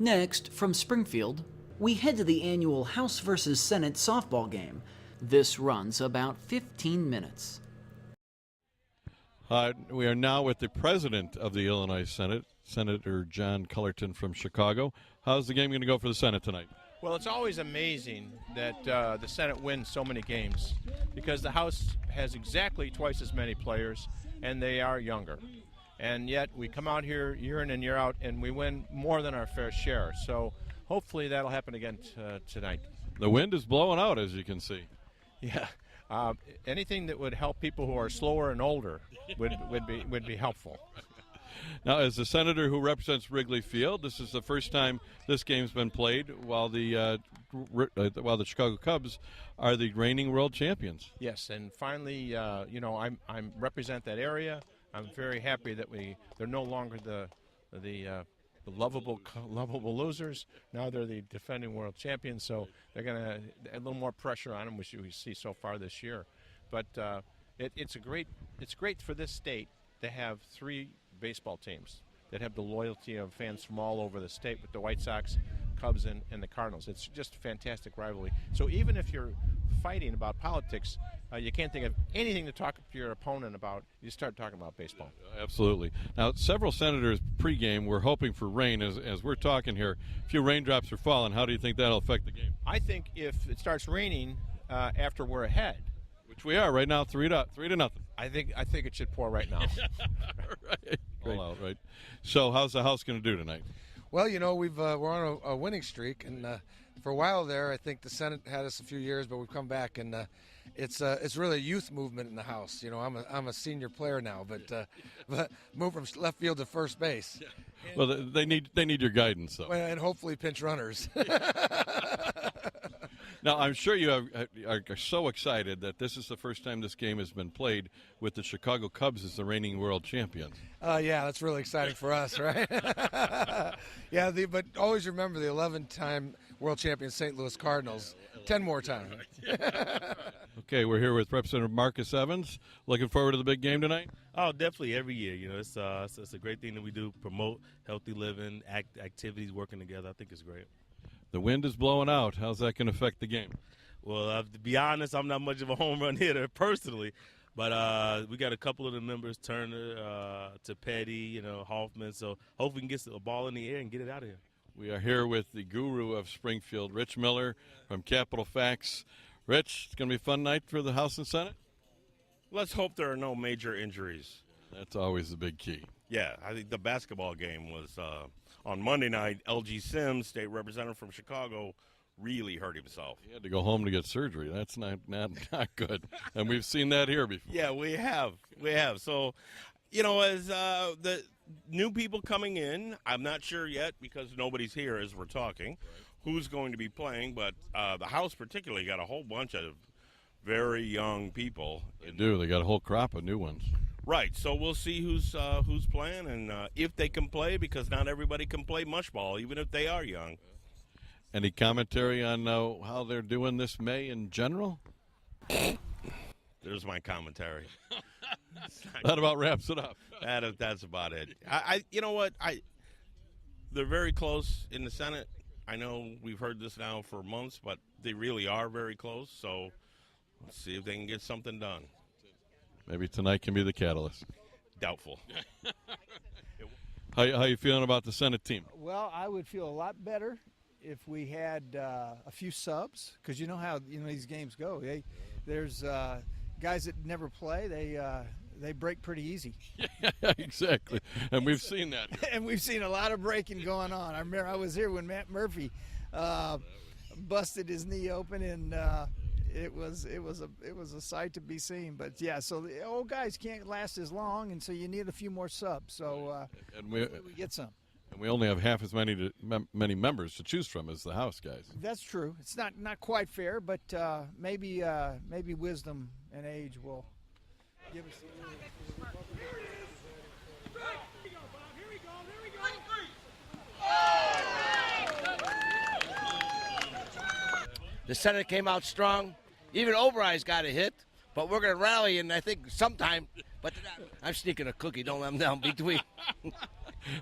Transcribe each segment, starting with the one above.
Next, from Springfield, we head to the annual House versus Senate softball game. This runs about 15 minutes. We are now with the president of the Illinois Senate, Senator John Cullerton from Chicago. How's the game going to go for the Senate tonight? Well, it's always amazing that the Senate wins so many games because the House has exactly twice as many players, and they are younger. And yet we come out here year in and year out, and we win more than our fair share. So hopefully that'll happen again tonight. The wind is blowing out, as you can see. Yeah. Anything that would help people who are slower and older would be helpful. Now, as the senator who represents Wrigley Field, this is the first time this game's been played while the Chicago Cubs are the reigning world champions. Yes, and finally, I represent that area. I'm very happy that they're no longer the lovable losers. Now they're the defending world champions, so they're going to a little more pressure on them, which we see so far this year. But it's great for this state to have three baseball teams that have the loyalty of fans from all over the state with the White Sox, Cubs, and the Cardinals. It's just a fantastic rivalry. So even if you're fighting about politics, you can't think of anything to talk to your opponent about. You start talking about baseball. Absolutely. Now, several senators pregame were hoping for rain. As we're talking here, a few raindrops are falling. How do you think that'll affect the game? I think if it starts raining after we're ahead, which we are right now, 3-0. I think it should pour right now. Right. All out, right. So how's the House going to do tonight? Well, we're on a winning streak, and for a while there, I think the Senate had us a few years, but we've come back, and it's really a youth movement in the House. I'm a senior player now, but move from left field to first base. Yeah. Well, they need your guidance, though, and hopefully pinch runners. Now, I'm sure you are so excited that this is the first time this game has been played with the Chicago Cubs as the reigning world champions. Yeah, that's really exciting for us, right? Yeah, but always remember the 11-time world champion St. Louis Cardinals. 10 more times. Okay, we're here with Representative Marcus Evans. Looking forward to the big game tonight? Oh, definitely every year. It's a great thing that we do, promote healthy living, activities, working together. I think it's great. The wind is blowing out. How's that going to affect the game? Well, to be honest, I'm not much of a home run hitter personally, but we got a couple of the members, Turner, to Petty, Hoffman. So hopefully we can get a ball in the air and get it out of here. We are here with the guru of Springfield, Rich Miller from Capital Facts. Rich, it's going to be a fun night for the House and Senate? Let's hope there are no major injuries. That's always the big key. Yeah, I think the basketball game was on Monday night. LG Sims, state representative from Chicago, really hurt himself. He had to go home to get surgery. That's not good. And we've seen that here before. Yeah, we have. So, as the new people coming in, I'm not sure yet because nobody's here as we're talking, who's going to be playing. But the House particularly got a whole bunch of very young people. They do. They got a whole crop of new ones. Right, so we'll see who's playing and if they can play, because not everybody can play mush ball, even if they are young. Any commentary on how they're doing this May in general? There's my commentary. That about wraps it up. That's about it. You know what? They're very close in the Senate. I know we've heard this now for months, but they really are very close. So let's see if they can get something done. Maybe tonight can be the catalyst. Doubtful. How you feeling about the Senate team? Well, I would feel a lot better if we had a few subs, because you know how these games go. There's guys that never play. They break pretty easy. Yeah, exactly. And we've seen that. And we've seen a lot of breaking going on. I remember I was here when Matt Murphy busted his knee open, and it was a sight to be seen. But yeah, so the old guys can't last as long, and so you need a few more subs. So and we get some. And we only have half as many members to choose from as the House guys. That's true. It's not quite fair, but maybe wisdom and age will give us. The Senate came out strong. Even Oberon's got a hit, but we're going to rally, and I think sometime. But I'm sneaking a cookie. Don't let them down between.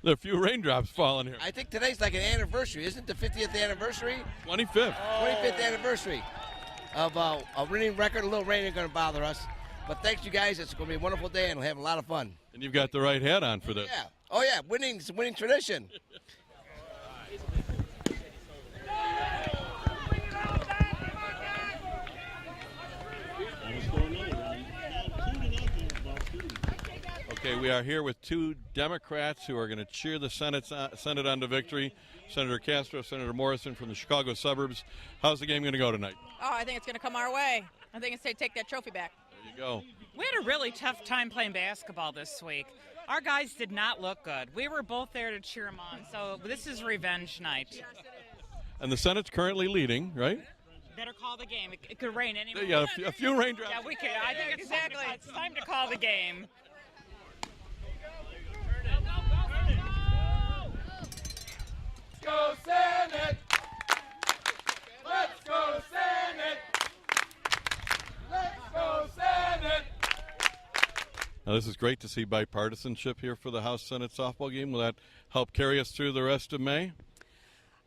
There are a few raindrops falling here. I think today's like an anniversary. Isn't the 50th anniversary? 25th. 25th anniversary of a winning record. A little rain ain't going to bother us. But thanks, you guys. It's going to be a wonderful day, and we'll have a lot of fun. And you've got the right hat on for this. Yeah. Oh, yeah. It's a winning tradition. Okay, we are here with two Democrats who are going to cheer the Senate on to victory. Senator Castro, Senator Morrison from the Chicago suburbs. How's the game going to go tonight? Oh, I think it's going to come our way. I think it's to take that trophy back. There you go. We had a really tough time playing basketball this week. Our guys did not look good. We were both there to cheer them on, so this is revenge night. And the Senate's currently leading, right? Better call the game. It could rain anymore. Yeah, a few raindrops. Yeah, we could. I think it's time to call the game. Go Senate! Let's go Senate! Let's go Senate! Now, this is great to see bipartisanship here for the House Senate softball game. Will that help carry us through the rest of May?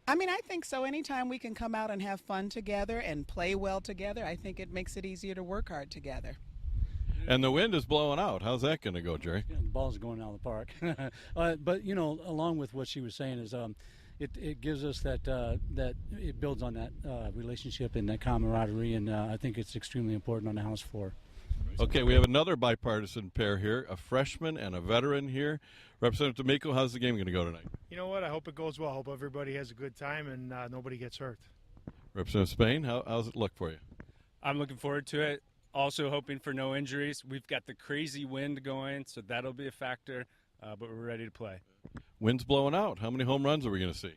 I mean, I think so. Anytime we can come out and have fun together and play well together, I think it makes it easier to work hard together. And the wind is blowing out. How's that going to go, Jerry? The ball's going out of the park. But, you know, along with what she was saying is it gives us that it builds on that relationship and that camaraderie, and I think it's extremely important on the House floor. Okay, we have another bipartisan pair here, a freshman and a veteran here. Representative D'Amico, how's the game going to go tonight? You know what? I hope it goes well. I hope everybody has a good time and nobody gets hurt. Representative Spain, how's it look for you? I'm looking forward to it. Also hoping for no injuries. We've got the crazy wind going, so that'll be a factor, but we're ready to play. Wind's blowing out. How many home runs are we going to see?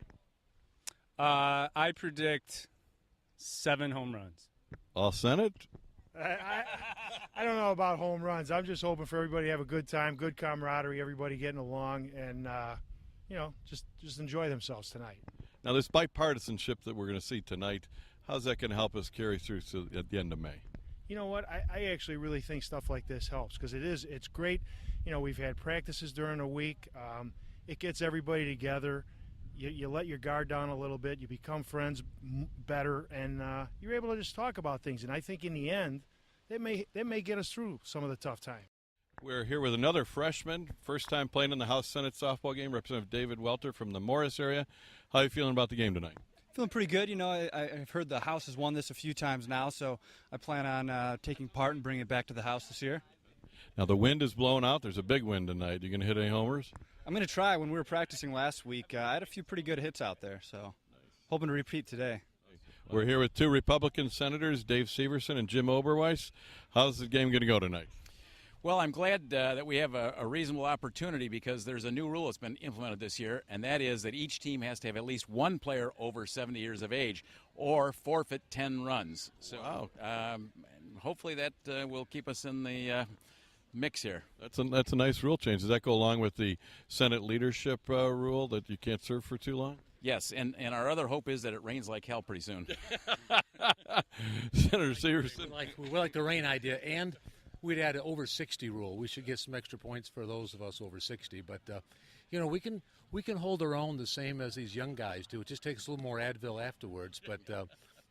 I predict 7 home runs. All Senate? I don't know about home runs. I'm just hoping for everybody to have a good time, good camaraderie, everybody getting along, and just enjoy themselves tonight. Now, this bipartisanship that we're going to see tonight, how's that going to help us carry through at the end of May? You know what? I actually really think stuff like this helps because it's great. You know, we've had practices during the week. It gets everybody together. You let your guard down a little bit. You become friends better, and you're able to just talk about things. And I think in the end, that may get us through some of the tough time. We're here with another freshman, first time playing in the House Senate softball game, Representative David Welter from the Morris area. How are you feeling about the game tonight? Feeling pretty good. You know, I've heard the House has won this a few times now, so I plan on taking part and bringing it back to the House this year. Now, the wind is blowing out. There's a big wind tonight. You going to hit any homers? I'm going to try. When we were practicing last week, I had a few pretty good hits out there, so hoping to repeat today. We're here with two Republican senators, Dave Severson and Jim Oberweis. How's the game going to go tonight? Well, I'm glad that we have a reasonable opportunity because there's a new rule that's been implemented this year, and that is that each team has to have at least one player over 70 years of age or forfeit 10 runs. So hopefully that will keep us in the mix here. That's a nice rule change. Does that go along with the Senate leadership rule that you can't serve for too long? Yes, and our other hope is that it rains like hell pretty soon. Senator Severson. We like the rain idea, and we'd add an over 60 rule. We should get some extra points for those of us over 60. But you know, we can hold our own the same as these young guys do. It just takes a little more Advil afterwards. But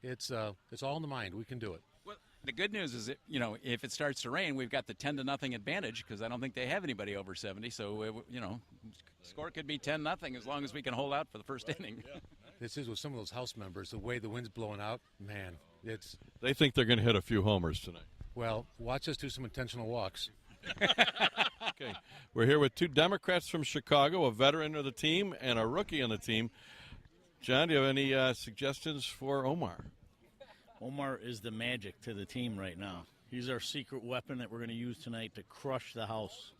it's all in the mind. We can do it. Well, the good news is that, you know, if it starts to rain, we've got the 10-0 advantage because I don't think they have anybody over 70. So you know, score could be 10-0 as long as we can hold out for the first inning. This is with some of those House members. The way the wind's blowing out, man, it's. They think they're going to hit a few homers tonight. Well, watch us do some intentional walks. Okay, we're here with two Democrats from Chicago, a veteran of the team and a rookie on the team. John, do you have any suggestions for Omar? Omar is the magic to the team right now. He's our secret weapon that we're going to use tonight to crush the House.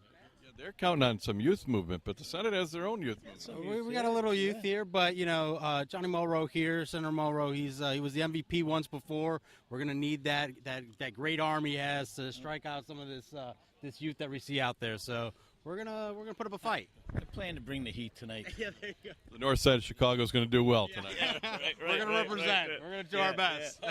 Yeah, they're counting on some youth movement, but the Senate has their own youth movement. So we got a little youth here, but, you know, Johnny Mulrow here, Senator Mulrow, he was the MVP once before. We're going to need that great arm he has to strike out some of this youth that we see out there. So we're gonna put up a fight. I plan to bring the heat tonight. Yeah, there you go. The north side of Chicago is going to do well tonight. We're going to represent. We're going to do our best.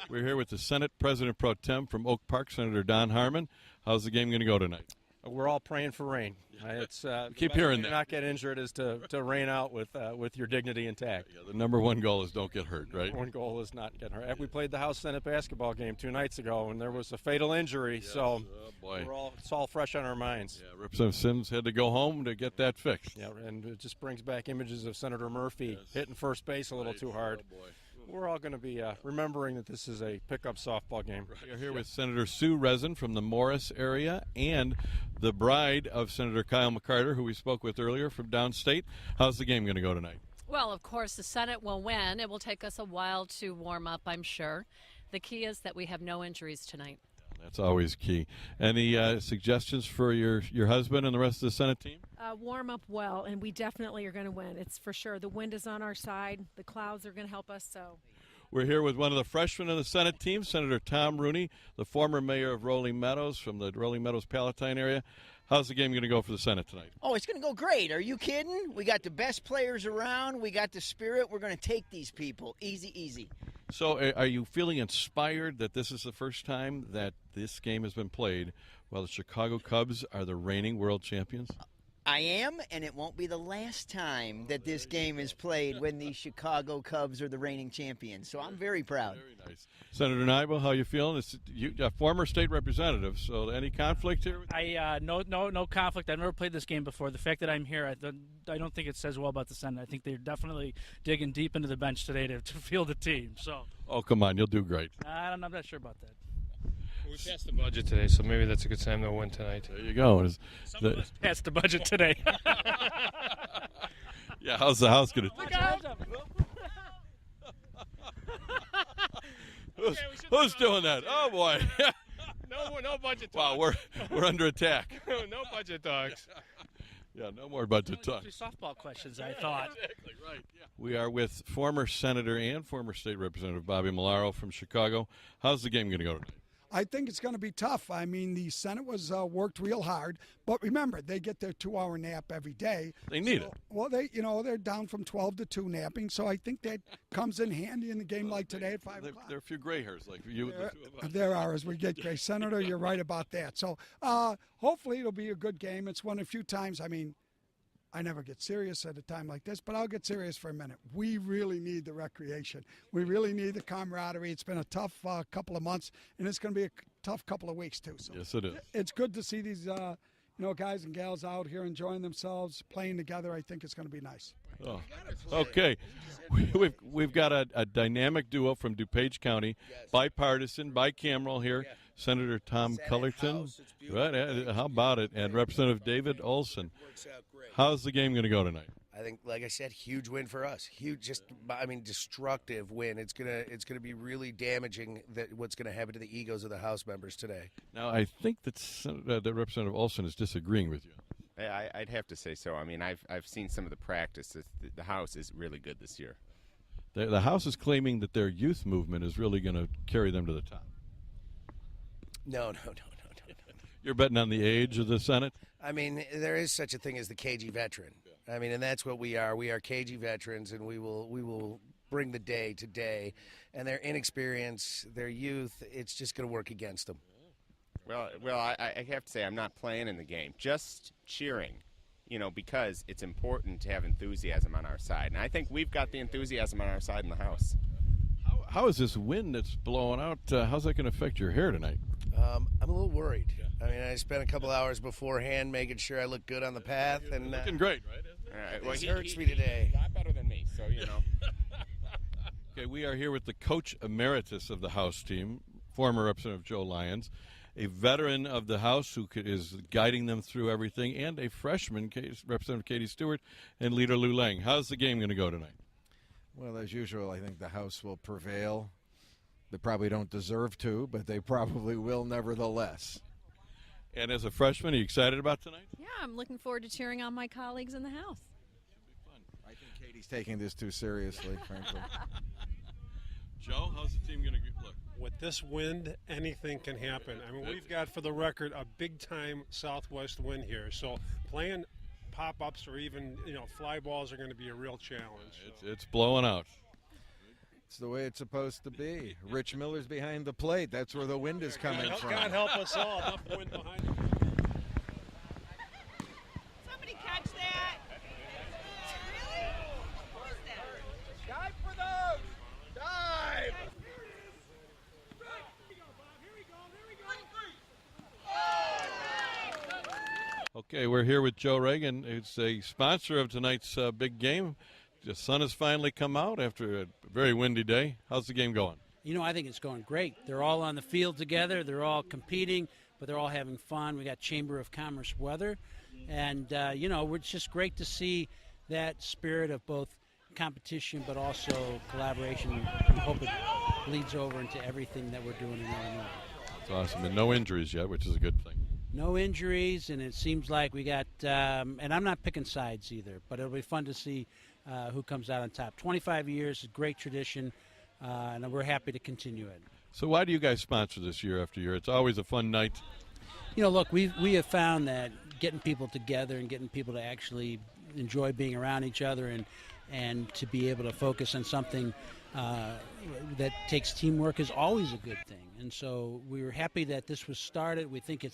We're here with the Senate President Pro Tem from Oak Park, Senator Don Harmon. How's the game going to go tonight? We're all praying for rain. It's keep hearing that. Not get injured is to rain out with your dignity intact. Yeah, the number one goal is don't get hurt, right? One goal is not get hurt. We played the House Senate basketball game 2 nights ago, and there was a fatal injury. Yes. So boy. it's all fresh on our minds. Yeah, Representative Sims had to go home to get that fixed. Yeah, and it just brings back images of Senator Murphy hitting first base a little too hard. Oh, boy. We're all going to be remembering that this is a pickup softball game. We are here with Senator Sue Resin from the Morris area and the bride of Senator Kyle McCarter, who we spoke with earlier from downstate. How's the game going to go tonight? Well, of course, the Senate will win. It will take us a while to warm up, I'm sure. The key is that we have no injuries tonight. That's always key. Any suggestions for your husband and the rest of the Senate team? Warm up well, and we definitely are going to win. It's for sure. The wind is on our side. The clouds are going to help us. So we're here with one of the freshmen in the Senate team, Senator Tom Rooney, the former mayor of Rolling Meadows from the Rolling Meadows Palatine area. How's the game going to go for the Senate tonight? Oh, it's going to go great. Are you kidding? We got the best players around. We got the spirit. We're going to take these people. Easy, easy. So are you feeling inspired that this is the first time that this game has been played while the Chicago Cubs are the reigning world champions? I am, and it won't be the last time that this game is played when the Chicago Cubs are the reigning champions. So I'm very proud. Very nice. Senator Nybo, how you feeling? It's a former state representative, so any conflict here? No conflict. I've never played this game before. The fact that I'm here, I don't think it says well about the Senate. I think they're definitely digging deep into the bench today to field the team. So. Oh, come on, you'll do great. I'm not sure about that. We passed the budget today, so maybe that's a good time they'll win tonight. There you go. Some of us passed the budget today. Yeah, how's the House going to? Who's doing that? Oh boy! No budget talk. talks. Wow, we're under attack. No budget talks. Yeah, no more budget talk. Softball questions, I thought. Exactly right. Yeah. We are with former Senator and former State Representative Bobby Malaro from Chicago. How's the game going to go tonight? I think it's going to be tough. I mean, the Senate was worked real hard, but remember, they get their 2-hour nap every day. They need it. Well, they're down from 12 to 2 napping, so I think that comes in handy in a game like today at 5 o'clock. There are a few gray hairs like you. There are as we get gray. Senator, you're right about that. So hopefully it'll be a good game. It's one a few times. I mean, I never get serious at a time like this, but I'll get serious for a minute. We really need the recreation. We really need the camaraderie. It's been a tough couple of months, and it's going to be a tough couple of weeks, too. So yes, it is. It's good to see these guys and gals out here enjoying themselves, playing together. I think it's going to be nice. Oh, okay. We've got a dynamic duo from DuPage County, bipartisan, bicameral here. Senator Tom Cullerton, right? How about it? And Representative David Olson. How's the game going to go tonight? I think, like I said, huge win for us. Huge, destructive win. It's gonna be really damaging. What's going to happen to the egos of the House members today. Now, I think that Representative Olson is disagreeing with you. I'd have to say so. I mean, I've seen some of the practice. The House is really good this year. The House is claiming that their youth movement is really going to carry them to the top. No. You're betting on the age of the Senate? I mean, there is such a thing as the cagey veteran. I mean, and that's what we are. We are cagey veterans, and we will bring the day to day. And their inexperience, their youth, it's just going to work against them. Well, I have to say I'm not playing in the game, just cheering, because it's important to have enthusiasm on our side. And I think we've got the enthusiasm on our side in the House. How is this wind that's blowing out, how's that going to affect your hair tonight? I'm a little worried. I mean, I spent a couple hours beforehand making sure I look good on the path. And looking great, right? All right. Well, it hurts me today. A lot better than me, so Okay, we are here with the coach emeritus of the House team, former Representative Joe Lyons, a veteran of the House who is guiding them through everything, and a freshman, Representative Katie Stewart, and Leader Lou Lang. How's the game going to go tonight? Well, as usual, I think the House will prevail. They probably don't deserve to, but they probably will nevertheless. And as a freshman, are you excited about tonight? Yeah, I'm looking forward to cheering on my colleagues in the House. I think Katie's taking this too seriously, frankly. Joe, how's the team going to look? With this wind, anything can happen. I mean, we've got, for the record, a big-time southwest wind here. So playing pop-ups or even, fly balls are going to be a real challenge. It's blowing out. It's the way it's supposed to be. Rich Miller's behind the plate. That's where the wind is coming from. God help us all. Enough wind behind him. Okay, we're here with Joe Reagan, who's a sponsor of tonight's big game. The sun has finally come out after a very windy day. How's the game going? I think it's going great. They're all on the field together. They're all competing, but they're all having fun. We got Chamber of Commerce weather. And, it's just great to see that spirit of both competition but also collaboration. We hope it bleeds over into everything that we're doing in Illinois. That's awesome. And no injuries yet, which is a good thing. No injuries, and it seems like we got, and I'm not picking sides either, but it'll be fun to see who comes out on top. 25 years, a great tradition, and we're happy to continue it. So why do you guys sponsor this year after year? It's always a fun night. Look, we have found that getting people together and getting people to actually enjoy being around each other and to be able to focus on something that takes teamwork is always a good thing. And so we were happy that this was started. We think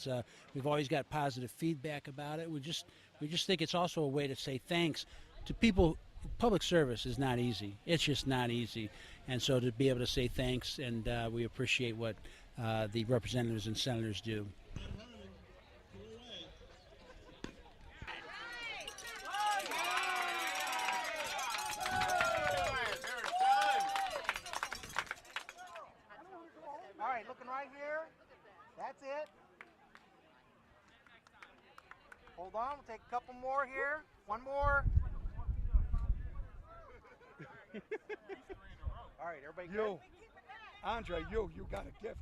we've always got positive feedback about it. We just think it's also a way to say thanks to people. Public service is not easy. It's just not easy. And so to be able to say thanks, and we appreciate what the representatives and senators do. All right, looking right here. That's it. Hold on, we'll take a couple more here. One more. All right, everybody good? Andre, you got a gift.